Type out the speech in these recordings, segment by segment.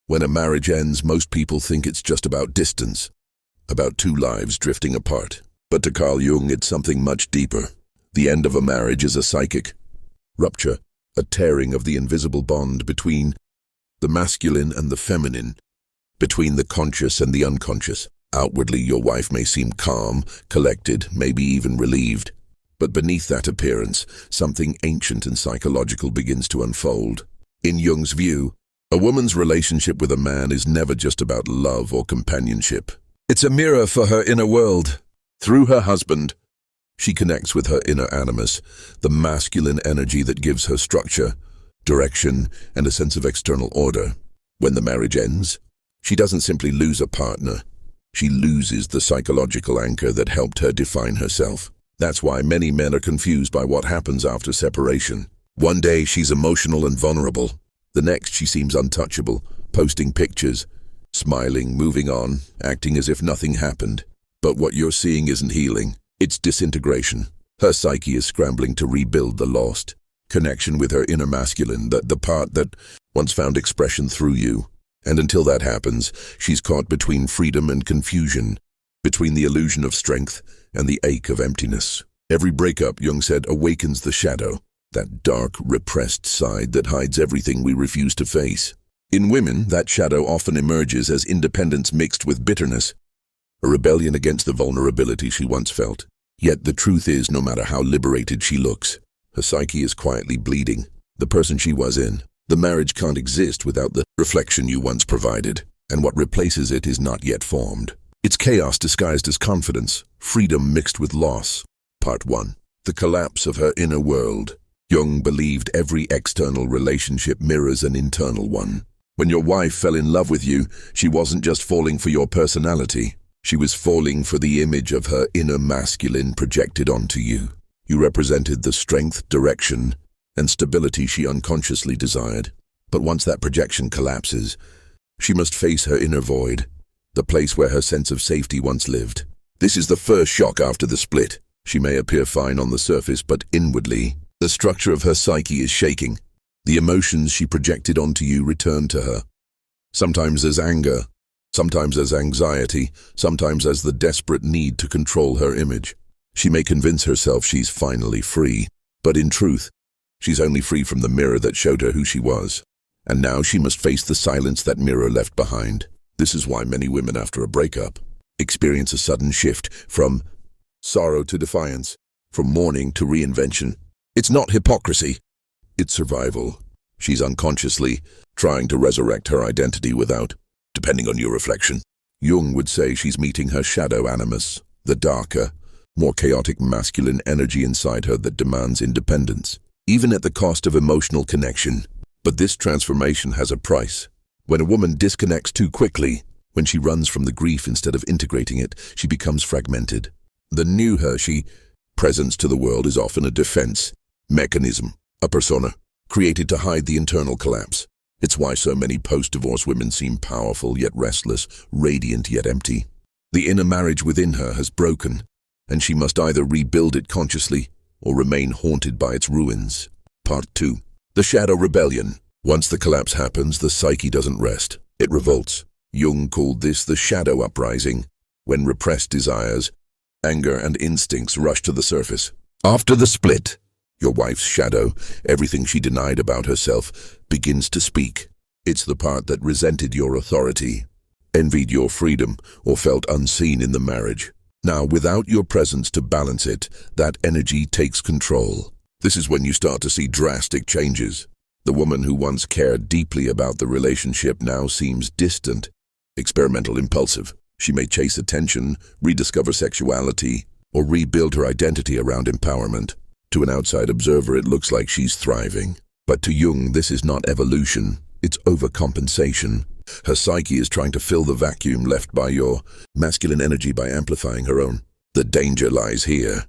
When a marriage ends, most people think it's just about distance, about two lives drifting apart. But to Carl Jung, it's something much deeper. The end of a marriage is a psychic rupture, a tearing of the invisible bond between the masculine and the feminine, between the conscious and the unconscious. Outwardly, your wife may seem calm, collected, maybe even relieved. But beneath that appearance, something ancient and psychological begins to unfold. In Jung's view, a woman's relationship with a man is never just about love or companionship. It's a mirror for her inner world. Through her husband, she connects with her inner animus, the masculine energy that gives her structure, direction, and a sense of external order. When the marriage ends, she doesn't simply lose a partner. She loses the psychological anchor that helped her define herself. That's why many men are confused by what happens after separation. One day she's emotional and vulnerable. The next she seems untouchable, posting pictures, smiling, moving on, acting as if nothing happened. But what you're seeing isn't healing. It's disintegration. Her psyche is scrambling to rebuild the lost connection with her inner masculine, the part that once found expression through you. And until that happens, she's caught between freedom and confusion, between the illusion of strength and the ache of emptiness. Every breakup, Jung said, awakens the shadow, that dark, repressed side that hides everything we refuse to face. In women, that shadow often emerges as independence mixed with bitterness, a rebellion against the vulnerability she once felt. Yet the truth is, no matter how liberated she looks, her psyche is quietly bleeding. The person she was in, the marriage can't exist without the reflection you once provided, and what replaces it is not yet formed. It's chaos disguised as confidence, freedom mixed with loss. Part 1. The collapse of her inner world. Jung believed every external relationship mirrors an internal one. When your wife fell in love with you, she wasn't just falling for your personality. She was falling for the image of her inner masculine projected onto you. You represented the strength, direction, and stability she unconsciously desired. But once that projection collapses, she must face her inner void, the place where her sense of safety once lived. This is the first shock after the split. She may appear fine on the surface, but inwardly, the structure of her psyche is shaking. The emotions she projected onto you return to her, sometimes as anger, sometimes as anxiety, sometimes as the desperate need to control her image. She may convince herself she's finally free, but in truth, she's only free from the mirror that showed her who she was. And now she must face the silence that mirror left behind. This is why many women after a breakup experience a sudden shift from sorrow to defiance, from mourning to reinvention. It's not hypocrisy, it's survival. She's unconsciously trying to resurrect her identity without, depending on your reflection. Jung would say she's meeting her shadow animus, the darker, more chaotic masculine energy inside her that demands independence, even at the cost of emotional connection. But this transformation has a price. When a woman disconnects too quickly, when she runs from the grief instead of integrating it, she becomes fragmented. The new her, she presence to the world is often a defense mechanism, a persona, created to hide the internal collapse. It's why so many post-divorce women seem powerful yet restless, radiant yet empty. The inner marriage within her has broken, and she must either rebuild it consciously or remain haunted by its ruins. Part 2. The Shadow Rebellion. Once the collapse happens, the psyche doesn't rest. It revolts. Jung called this the shadow uprising, when repressed desires, anger, and instincts rush to the surface. After the split, your wife's shadow, everything she denied about herself, begins to speak. It's the part that resented your authority, envied your freedom, or felt unseen in the marriage. Now, without your presence to balance it, that energy takes control. This is when you start to see drastic changes. The woman who once cared deeply about the relationship now seems distant, experimental, impulsive. She may chase attention, rediscover sexuality, or rebuild her identity around empowerment. To an outside observer, it looks like she's thriving. But to Jung, this is not evolution, it's overcompensation. Her psyche is trying to fill the vacuum left by your masculine energy by amplifying her own. The danger lies here.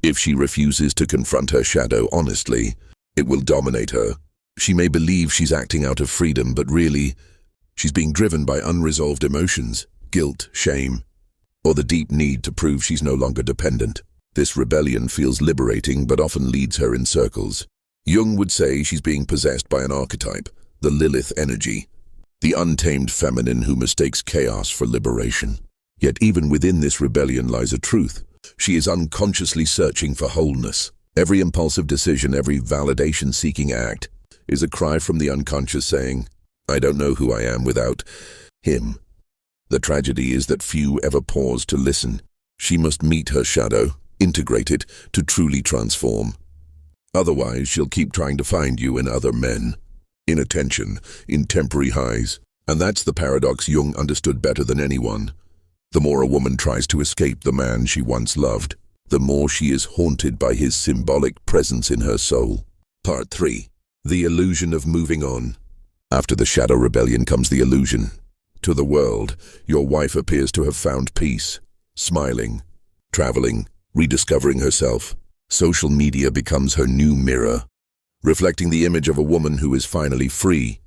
If she refuses to confront her shadow honestly, it will dominate her. She may believe she's acting out of freedom, but really, she's being driven by unresolved emotions, guilt, shame, or the deep need to prove she's no longer dependent. This rebellion feels liberating, but often leads her in circles. Jung would say she's being possessed by an archetype, the Lilith energy, the untamed feminine who mistakes chaos for liberation. Yet even within this rebellion lies a truth. She is unconsciously searching for wholeness. Every impulsive decision, every validation-seeking act is a cry from the unconscious saying, "I don't know who I am without him." The tragedy is that few ever pause to listen. She must meet her shadow, integrate it, to truly transform. Otherwise, she'll keep trying to find you in other men, in attention, in temporary highs. And that's the paradox Jung understood better than anyone. The more a woman tries to escape the man she once loved, the more she is haunted by his symbolic presence in her soul. Part 3. The illusion of moving on. After the shadow rebellion comes the illusion. To the world, your wife appears to have found peace, smiling, traveling, rediscovering herself. Social media becomes her new mirror, reflecting the image of a woman who is finally free.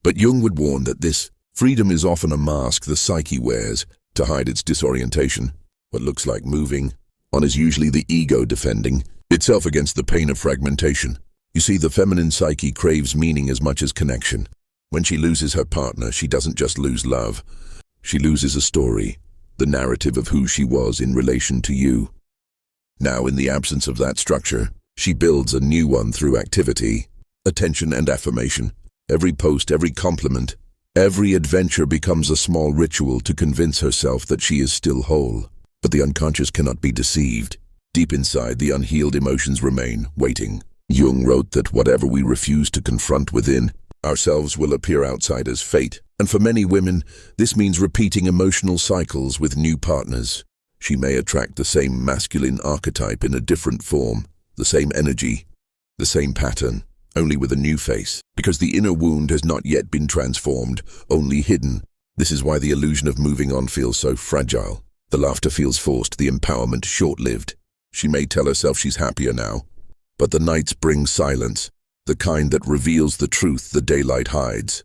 But Jung would warn that this freedom is often a mask the psyche wears to hide its disorientation. What looks like moving on is usually the ego defending itself against the pain of fragmentation. You see, the feminine psyche craves meaning as much as connection. When she loses her partner, she doesn't just lose love. She loses a story, the narrative of who she was in relation to you. Now, in the absence of that structure, she builds a new one through activity, attention and affirmation. Every post, every compliment, every adventure becomes a small ritual to convince herself that she is still whole. But the unconscious cannot be deceived. Deep inside, the unhealed emotions remain, waiting. Jung wrote that whatever we refuse to confront within ourselves will appear outside as fate. And for many women, this means repeating emotional cycles with new partners. She may attract the same masculine archetype in a different form, the same energy, the same pattern, only with a new face, because the inner wound has not yet been transformed, only hidden. This is why the illusion of moving on feels so fragile. The laughter feels forced, the empowerment short-lived. She may tell herself she's happier now, but the nights bring silence, the kind that reveals the truth the daylight hides.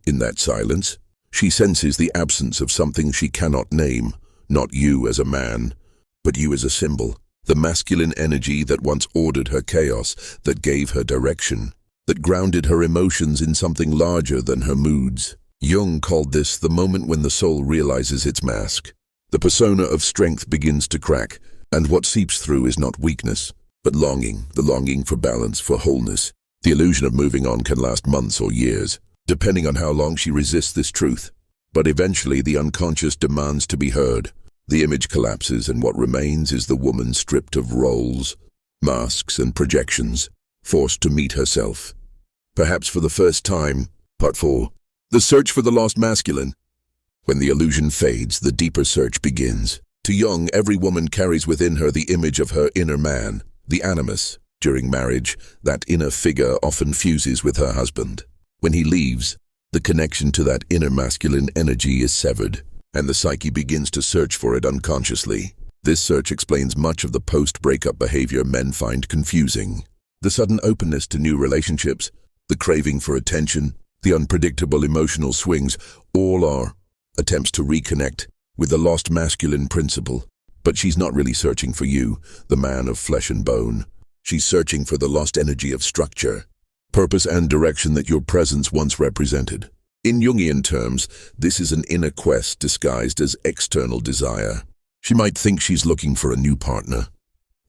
In that silence, she senses the absence of something she cannot name, not you as a man, but you as a symbol. The masculine energy that once ordered her chaos, that gave her direction, that grounded her emotions in something larger than her moods. Jung called this the moment when the soul realizes its mask. The persona of strength begins to crack, and what seeps through is not weakness, but longing, the longing for balance, for wholeness. The illusion of moving on can last months or years, depending on how long she resists this truth. But eventually the unconscious demands to be heard. The image collapses, and what remains is the woman stripped of roles, masks and projections, forced to meet herself. Perhaps for the first time. Part 4. The search for the lost masculine. When the illusion fades, the deeper search begins. To Jung, every woman carries within her the image of her inner man, the animus. During marriage, that inner figure often fuses with her husband. When he leaves, the connection to that inner masculine energy is severed, and the psyche begins to search for it unconsciously. This search explains much of the post-breakup behavior men find confusing. The sudden openness to new relationships, the craving for attention, the unpredictable emotional swings, all are attempts to reconnect with the lost masculine principle. But she's not really searching for you, the man of flesh and bone. She's searching for the lost energy of structure, purpose and direction that your presence once represented. In Jungian terms, this is an inner quest disguised as external desire. She might think she's looking for a new partner,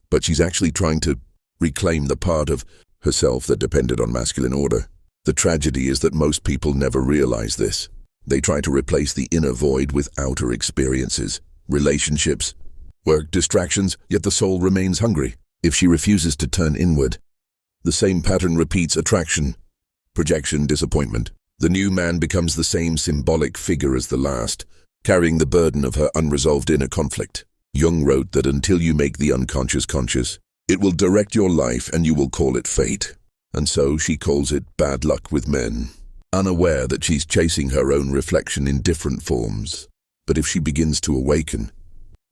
but she's actually trying to reclaim the part of herself that depended on masculine order. The tragedy is that most people never realize this. They try to replace the inner void with outer experiences, relationships, work, distractions, yet the soul remains hungry. If she refuses to turn inward, the same pattern repeats: attraction, projection, disappointment. The new man becomes the same symbolic figure as the last, carrying the burden of her unresolved inner conflict. Jung wrote that until you make the unconscious conscious, it will direct your life and you will call it fate. And so she calls it bad luck with men, unaware that she's chasing her own reflection in different forms. But if she begins to awaken,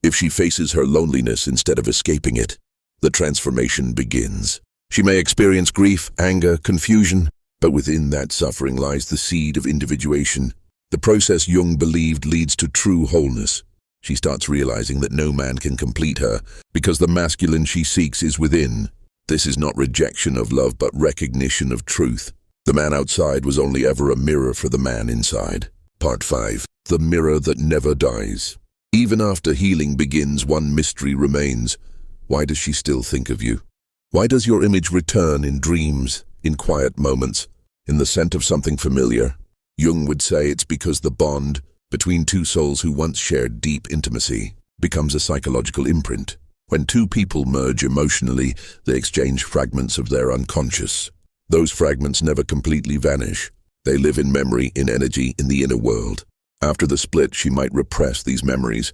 if she faces her loneliness instead of escaping it, the transformation begins. She may experience grief, anger, confusion, but within that suffering lies the seed of individuation. The process Jung believed leads to true wholeness. She starts realizing that no man can complete her because the masculine she seeks is within. This is not rejection of love but recognition of truth. The man outside was only ever a mirror for the man inside. Part 5. The mirror that never dies. Even after healing begins, one mystery remains. Why does she still think of you? Why does your image return in dreams, in quiet moments, in the scent of something familiar? Jung would say it's because the bond between two souls who once shared deep intimacy becomes a psychological imprint. When two people merge emotionally, they exchange fragments of their unconscious. Those fragments never completely vanish. They live in memory, in energy, in the inner world. After the split, she might repress these memories.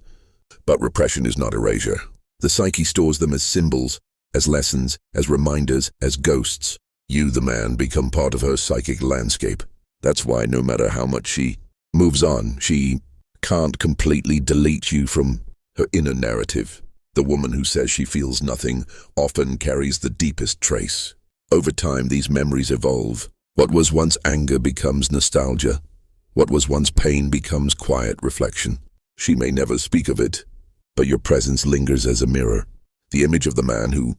But repression is not erasure. The psyche stores them as symbols, as lessons, as reminders, as ghosts. You, the man, become part of her psychic landscape. That's why no matter how much she moves on, she can't completely delete you from her inner narrative. The woman who says she feels nothing often carries the deepest trace. Over time, these memories evolve. What was once anger becomes nostalgia. What was once pain becomes quiet reflection. She may never speak of it, but your presence lingers as a mirror. The image of the man who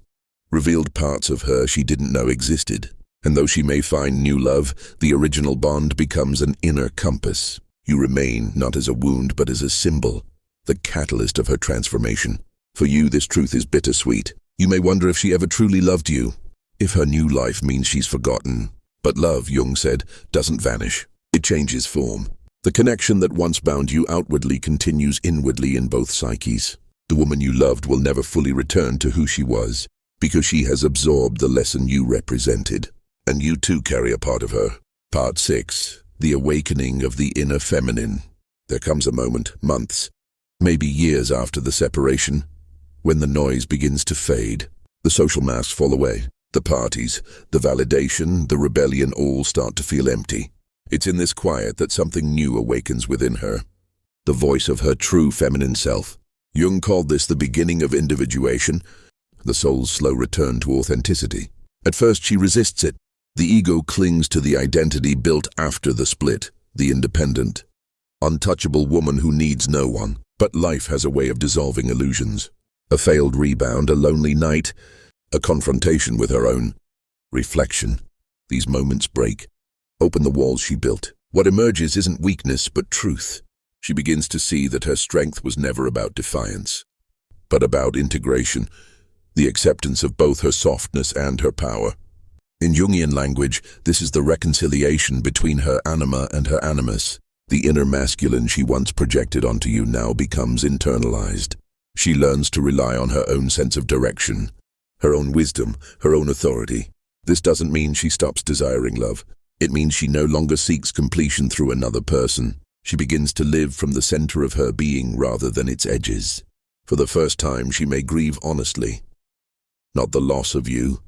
revealed parts of her she didn't know existed. And though she may find new love, the original bond becomes an inner compass. You remain not as a wound, but as a symbol, the catalyst of her transformation. For you, this truth is bittersweet. You may wonder if she ever truly loved you, if her new life means she's forgotten. But love, Jung said, doesn't vanish. It changes form. The connection that once bound you outwardly continues inwardly in both psyches. The woman you loved will never fully return to who she was, because she has absorbed the lesson you represented. And you too carry a part of her. Part 6. The awakening of the inner feminine. There comes a moment, months, maybe years after the separation, when the noise begins to fade. The social masks fall away. The parties, the validation, the rebellion all start to feel empty. It's in this quiet that something new awakens within her. The voice of her true feminine self. Jung called this the beginning of individuation, the soul's slow return to authenticity. At first she resists it. The ego clings to the identity built after the split, the independent, untouchable woman who needs no one. But life has a way of dissolving illusions. A failed rebound, a lonely night, a confrontation with her own reflection. These moments break, open the walls she built. What emerges isn't weakness, but truth. She begins to see that her strength was never about defiance, but about integration, the acceptance of both her softness and her power. In Jungian language, this is the reconciliation between her anima and her animus. The inner masculine she once projected onto you now becomes internalized. She learns to rely on her own sense of direction, her own wisdom, her own authority. This doesn't mean she stops desiring love. It means she no longer seeks completion through another person. She begins to live from the center of her being rather than its edges. For the first time, she may grieve honestly. Not the loss of you,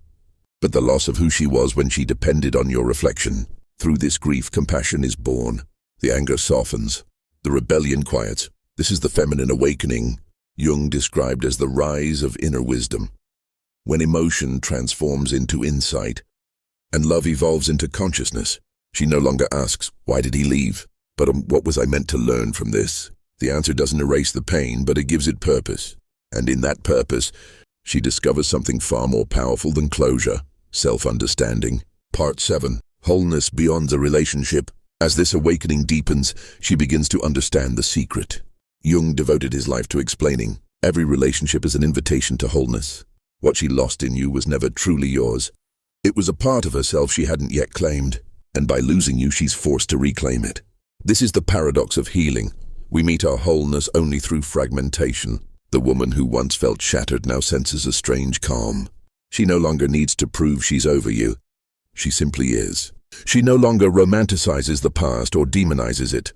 but the loss of who she was when she depended on your reflection. Through this grief, compassion is born. The anger softens. The rebellion quiets. This is the feminine awakening, Jung described as the rise of inner wisdom. When emotion transforms into insight, and love evolves into consciousness, she no longer asks, why did he leave? But what was I meant to learn from this? The answer doesn't erase the pain, but it gives it purpose. And in that purpose, she discovers something far more powerful than closure, self-understanding. Part 7. Wholeness beyond the relationship. As this awakening deepens, she begins to understand the secret. Jung devoted his life to explaining, every relationship is an invitation to wholeness. What she lost in you was never truly yours. It was a part of herself she hadn't yet claimed, and by losing you, she's forced to reclaim it. This is the paradox of healing. We meet our wholeness only through fragmentation. The woman who once felt shattered now senses a strange calm. She no longer needs to prove she's over you. She simply is. She no longer romanticizes the past or demonizes it.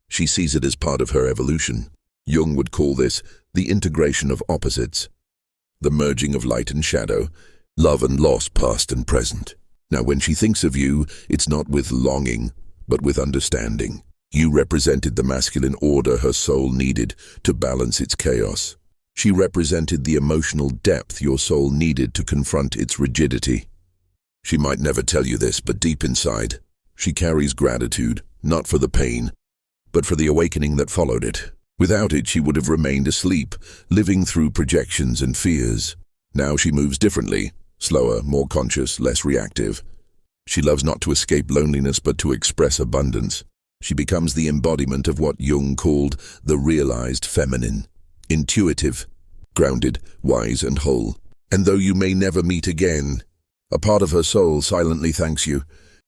She sees it as part of her evolution. Jung would call this the integration of opposites, the merging of light and shadow, love and loss, past and present. Now, when she thinks of you, it's not with longing, but with understanding. You represented the masculine order her soul needed to balance its chaos. She represented the emotional depth your soul needed to confront its rigidity. She might never tell you this, but deep inside, she carries gratitude, not for the pain, but for the awakening that followed it. Without it, she would have remained asleep, living through projections and fears. Now she moves differently, slower, more conscious, less reactive. She loves not to escape loneliness but to express abundance. She becomes the embodiment of what Jung called the realized feminine. Intuitive, grounded, wise and whole. And though you may never meet again, a part of her soul silently thanks you,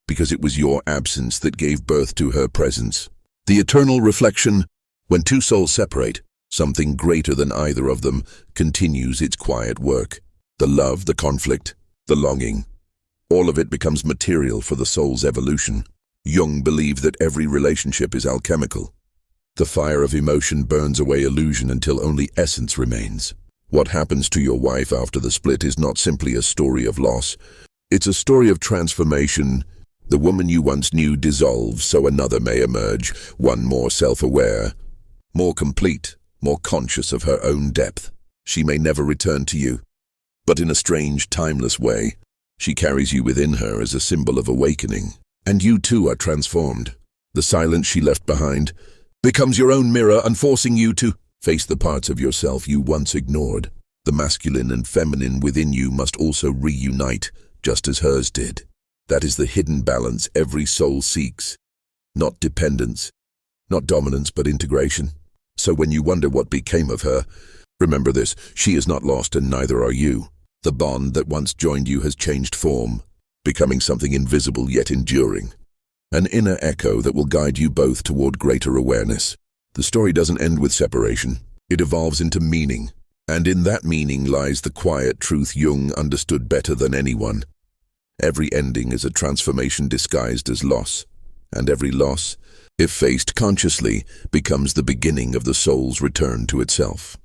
because it was your absence that gave birth to her presence. The eternal reflection, when two souls separate, something greater than either of them continues its quiet work. The love, the conflict, the longing, all of it becomes material for the soul's evolution. Jung believed that every relationship is alchemical. The fire of emotion burns away illusion until only essence remains. What happens to your wife after the split is not simply a story of loss. It's a story of transformation. The woman you once knew dissolves so another may emerge, one more self-aware, more complete, more conscious of her own depth. She may never return to you, but in a strange, timeless way, she carries you within her as a symbol of awakening. And you too are transformed. The silence she left behind becomes your own mirror, forcing you to face the parts of yourself you once ignored. The masculine and feminine within you must also reunite, just as hers did. That is the hidden balance every soul seeks. Not dependence, not dominance, but integration. So when you wonder what became of her, remember this: she is not lost and neither are you. The bond that once joined you has changed form, becoming something invisible yet enduring. An inner echo that will guide you both toward greater awareness. The story doesn't end with separation. It evolves into meaning. And in that meaning lies the quiet truth Jung understood better than anyone. Every ending is a transformation disguised as loss. And every loss, if faced consciously, becomes the beginning of the soul's return to itself.